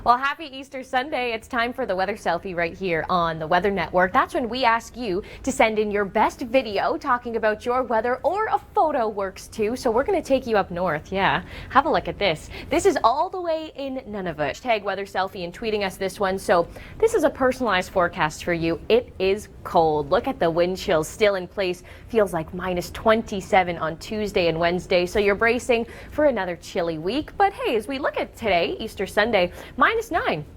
Well, happy Easter Sunday. It's time for the weather selfie right here on the Weather Network. That's when we ask you to send in your best video talking about your weather, or a photo works too. So we're going to take you up north. Yeah, have a look at this. This is all the way in Nunavut. Tag weather selfie and tweeting us this one. So this is a personalized forecast for you. It is cold. Look at the wind chills still in place. Feels like minus 27 on Tuesday and Wednesday. So you're bracing for another chilly week. But hey, as we look at today, Easter Sunday, -9.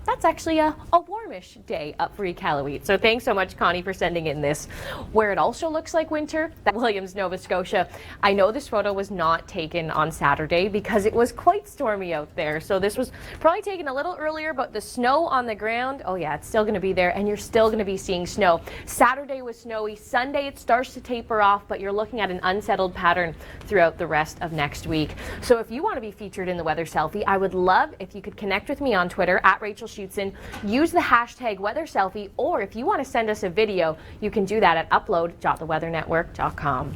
That's actually a warmish day up for Iqaluit. So thanks so much, Connie, for sending in this. Where it also looks like winter, that Williams, Nova Scotia. I know this photo was not taken on Saturday because it was quite stormy out there. So this was probably taken a little earlier, but the snow on the ground, oh yeah, it's still going to be there, and you're still going to be seeing snow. Saturday was snowy. Sunday it starts to taper off, but you're looking at an unsettled pattern throughout the rest of next week. So if you want to be featured in the weather selfie, I would love if you could connect with me on Twitter at Rachel Schoutsen, use the hashtag weather selfie, or if you want to send us a video, you can do that at upload.theweathernetwork.com.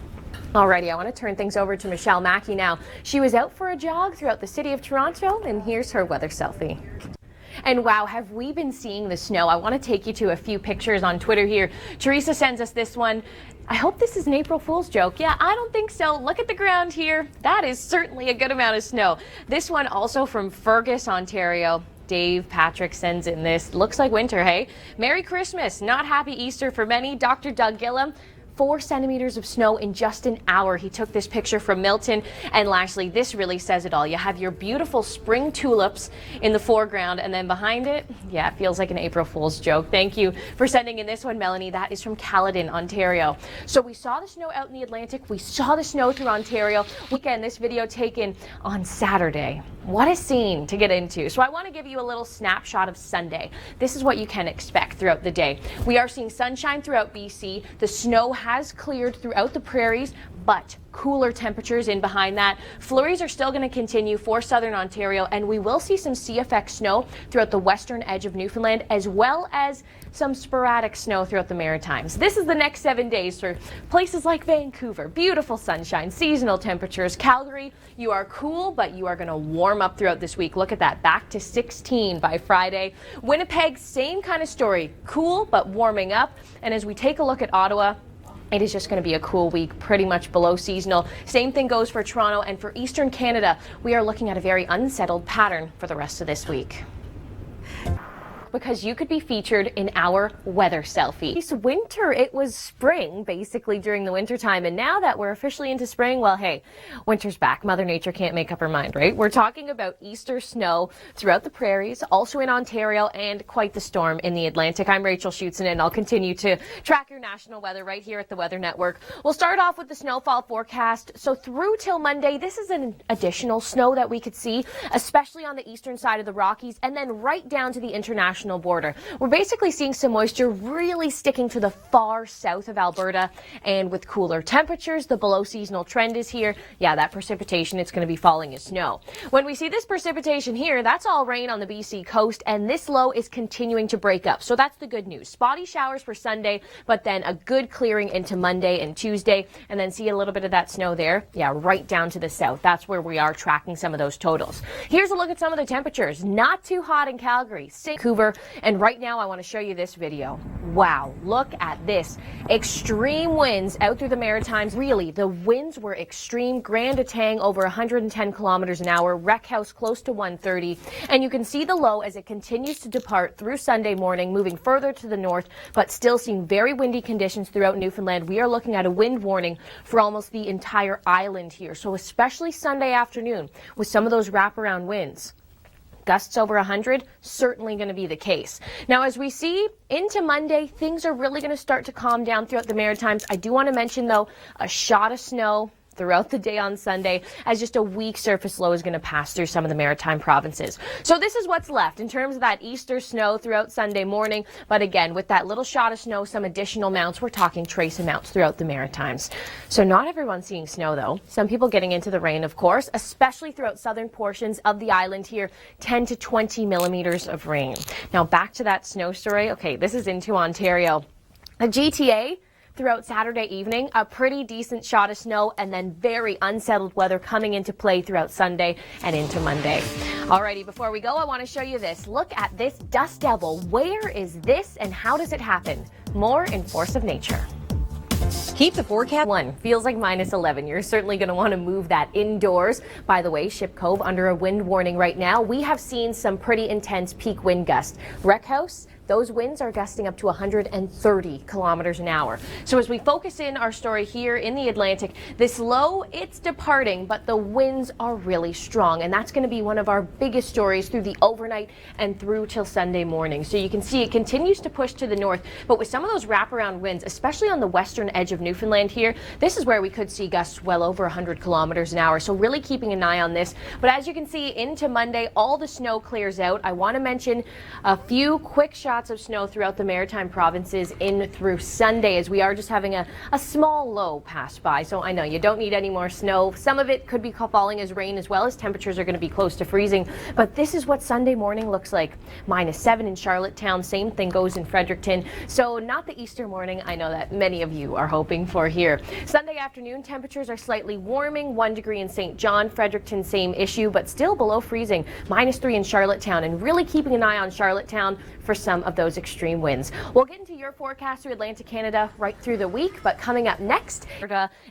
Alrighty, I want to turn things over to Michelle Mackey now. She was out for a jog throughout the city of Toronto, and here's her weather selfie. And wow, have we been seeing the snow? I want to take you to a few pictures on Twitter here. Teresa sends us this one. I hope this is an April Fool's joke. Yeah, I don't think so. Look at the ground here. That is certainly a good amount of snow. This one also from Fergus, Ontario. Dave Patrick sends in this. Looks like winter, hey? Merry Christmas. Not happy Easter for many. Dr. Doug Gillum. 4 centimeters of snow in just an hour. He took this picture from Milton. And lastly, this really says it all. You have your beautiful spring tulips in the foreground, and then behind it, yeah, it feels like an April Fool's joke. Thank you for sending in this one, Melanie. That is from Caledon, Ontario. So we saw the snow out in the Atlantic. We saw the snow through Ontario. Weekend, this video taken on Saturday. What a scene to get into. So I want to give you a little snapshot of Sunday. This is what you can expect throughout the day. We are seeing sunshine throughout BC. The snow has cleared throughout the prairies, but cooler temperatures in behind that. Flurries are still going to continue for southern Ontario, and we will see some sea-effect snow throughout the western edge of Newfoundland, as well as some sporadic snow throughout the Maritimes. This is the next 7 days for places like Vancouver. Beautiful sunshine, seasonal temperatures. Calgary, you are cool, but you are going to warm up throughout this week. Look at that, back to 16 by Friday. Winnipeg, same kind of story. Cool, but warming up. And as we take a look at Ottawa, it is just going to be a cool week, pretty much below seasonal. Same thing goes for Toronto, and for Eastern Canada, we are looking at a very unsettled pattern for the rest of this week. Because you could be featured in our weather selfie. It's winter, it was spring basically during the winter time, and now that we're officially into spring, well, hey, winter's back. Mother Nature can't make up her mind, right? We're talking about Easter snow throughout the prairies, also in Ontario, and quite the storm in the Atlantic. I'm Rachel Schoutsen, and I'll continue to track your national weather right here at the Weather Network. We'll start off with the snowfall forecast. So through till Monday, this is an additional snow that we could see, especially on the eastern side of the Rockies, and then right down to the international border. We're basically seeing some moisture really sticking to the far south of Alberta, and with cooler temperatures, the below seasonal trend is here. Yeah, that precipitation, it's going to be falling as snow. When we see this precipitation here, that's all rain on the BC coast, and this low is continuing to break up. So that's the good news. Spotty showers for Sunday, but then a good clearing into Monday and Tuesday, and then see a little bit of that snow there. Yeah, right down to the south. That's where we are tracking some of those totals. Here's a look at some of the temperatures. Not too hot in Calgary, Vancouver, and right now I want to show you this video. Wow, look at this. Extreme winds out through the Maritimes. Really, the winds were extreme. Grand Etang over 110 kilometers an hour. Wreck House close to 130. And you can see the low as it continues to depart through Sunday morning, moving further to the north, but still seeing very windy conditions throughout Newfoundland. We are looking at a wind warning for almost the entire island here. So especially Sunday afternoon with some of those wraparound winds. Gusts over 100, certainly going to be the case. Now, as we see into Monday, things are really going to start to calm down throughout the Maritimes. I do want to mention, though, a shot of snow throughout the day on Sunday, as just a weak surface low is going to pass through some of the maritime provinces. So this is what's left in terms of that Easter snow throughout Sunday morning. But again, with that little shot of snow, some additional amounts, we're talking trace amounts throughout the Maritimes. So not everyone's seeing snow, though. Some people getting into the rain, of course, especially throughout southern portions of the island here, 10 to 20 millimeters of rain. Now back to that snow story. Okay, this is into Ontario. The GTA throughout Saturday evening, a pretty decent shot of snow, and then very unsettled weather coming into play throughout Sunday and into Monday. Alrighty, before we go, I want to show you this. Look at this dust devil. Where is this and how does it happen? More in Force of Nature. Keep the forecast. One feels like minus 11. You're certainly going to want to move that indoors. By the way, Ship Cove under a wind warning right now. We have seen some pretty intense peak wind gusts. Wreck House, those winds are gusting up to 130 kilometers an hour. So as we focus in our story here in the Atlantic, this low, it's departing, but the winds are really strong. And that's going to be one of our biggest stories through the overnight and through till Sunday morning. So you can see it continues to push to the north, but with some of those wraparound winds, especially on the western edge of Newfoundland here, this is where we could see gusts well over 100 kilometers an hour. So really keeping an eye on this. But as you can see into Monday, all the snow clears out. I want to mention a few quick shots of snow throughout the maritime provinces in through Sunday, as we are just having a small low pass by. So I know you don't need any more snow. Some of it could be falling as rain, as well as temperatures are going to be close to freezing. But this is what Sunday morning looks like. -7 in Charlottetown. Same thing goes in Fredericton. So not the Easter morning I know that many of you are hoping for here. Sunday afternoon, temperatures are slightly warming. 1 degree in St. John. Fredericton, same issue, but still below freezing. -3 in Charlottetown, and really keeping an eye on Charlottetown for some of those extreme winds. We'll get into your forecast through Atlantic Canada right through the week, but coming up next,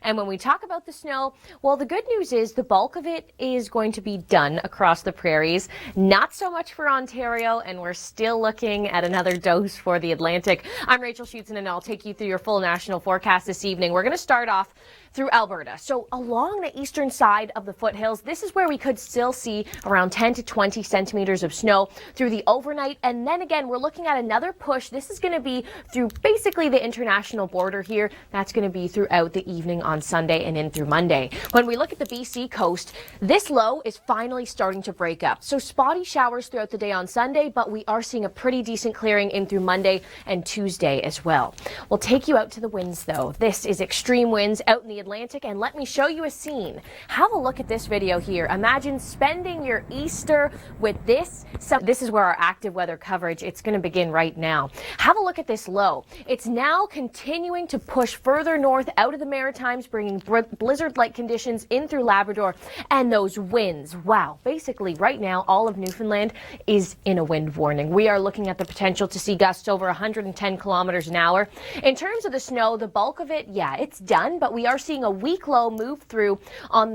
and when we talk about the snow, well, the good news is the bulk of it is going to be done across the prairies. Not so much for Ontario, and we're still looking at another dose for the Atlantic. I'm Rachel Schoutsen, and I'll take you through your full national forecast this evening. We're going to start off through Alberta. So along the eastern side of the foothills, this is where we could still see around 10 to 20 centimeters of snow through the overnight. And then again, we're looking at another push. This is going to be through basically the international border here. That's going to be throughout the evening on Sunday and in through Monday. When we look at the BC coast, this low is finally starting to break up. So spotty showers throughout the day on Sunday, but we are seeing a pretty decent clearing in through Monday and Tuesday as well. We'll take you out to the winds though. This is extreme winds out in the Atlantic, and let me show you a scene. Have a look at this video here. Imagine spending your Easter with this. So this is where our active weather coverage, it's going to begin right now. Have a look at this low. It's now continuing to push further north out of the Maritimes, bringing blizzard-like conditions in through Labrador, and those winds. Wow. Basically right now, all of Newfoundland is in a wind warning. We are looking at the potential to see gusts over 110 kilometers an hour. In terms of the snow, the bulk of it, yeah, it's done, but we are seeing a weak low move through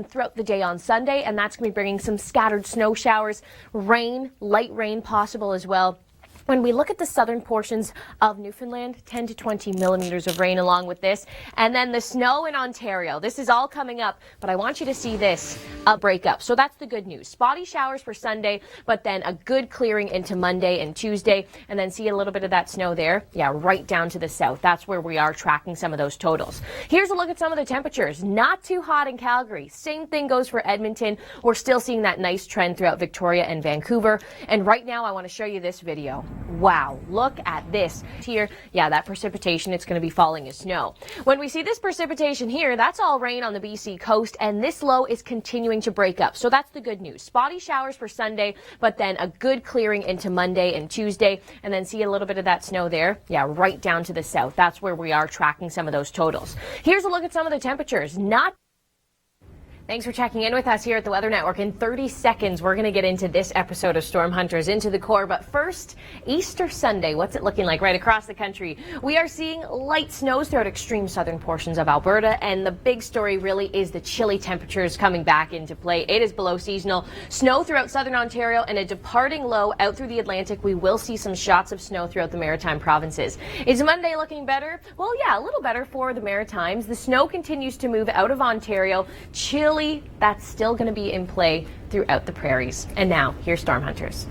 throughout the day on Sunday, and that's going to be bringing some scattered snow showers, rain, light rain possible as well. When we look at the southern portions of Newfoundland, 10 to 20 millimeters of rain along with this. And then the snow in Ontario. This is all coming up, but I want you to see this break up. So that's the good news. Spotty showers for Sunday, but then a good clearing into Monday and Tuesday. And then see a little bit of that snow there. Yeah, right down to the south. That's where we are tracking some of those totals. Here's a look at some of the temperatures. Not too hot in Calgary. Same thing goes for Edmonton. We're still seeing that nice trend throughout Victoria and Vancouver. And right now I want to show you this video. Wow, look at this here. Yeah, that precipitation, it's going to be falling as snow. When we see this precipitation here, that's all rain on the BC coast, and this low is continuing to break up. So that's the good news. Spotty showers for Sunday, but then a good clearing into Monday and Tuesday, and then see a little bit of that snow there. Yeah, right down to the south. That's where we are tracking some of those totals. Here's a look at some of the temperatures. Thanks for checking in with us here at the Weather Network. In 30 seconds, we're going to get into this episode of Storm Hunters Into the Core. But first, Easter Sunday. What's it looking like right across the country? We are seeing light snows throughout extreme southern portions of Alberta. And the big story really is the chilly temperatures coming back into play. It is below seasonal. Snow throughout southern Ontario and a departing low out through the Atlantic. We will see some shots of snow throughout the maritime provinces. Is Monday looking better? Well, yeah, a little better for the Maritimes. The snow continues to move out of Ontario. Chilly, that's still going to be in play throughout the prairies. And now, here's Storm Hunters.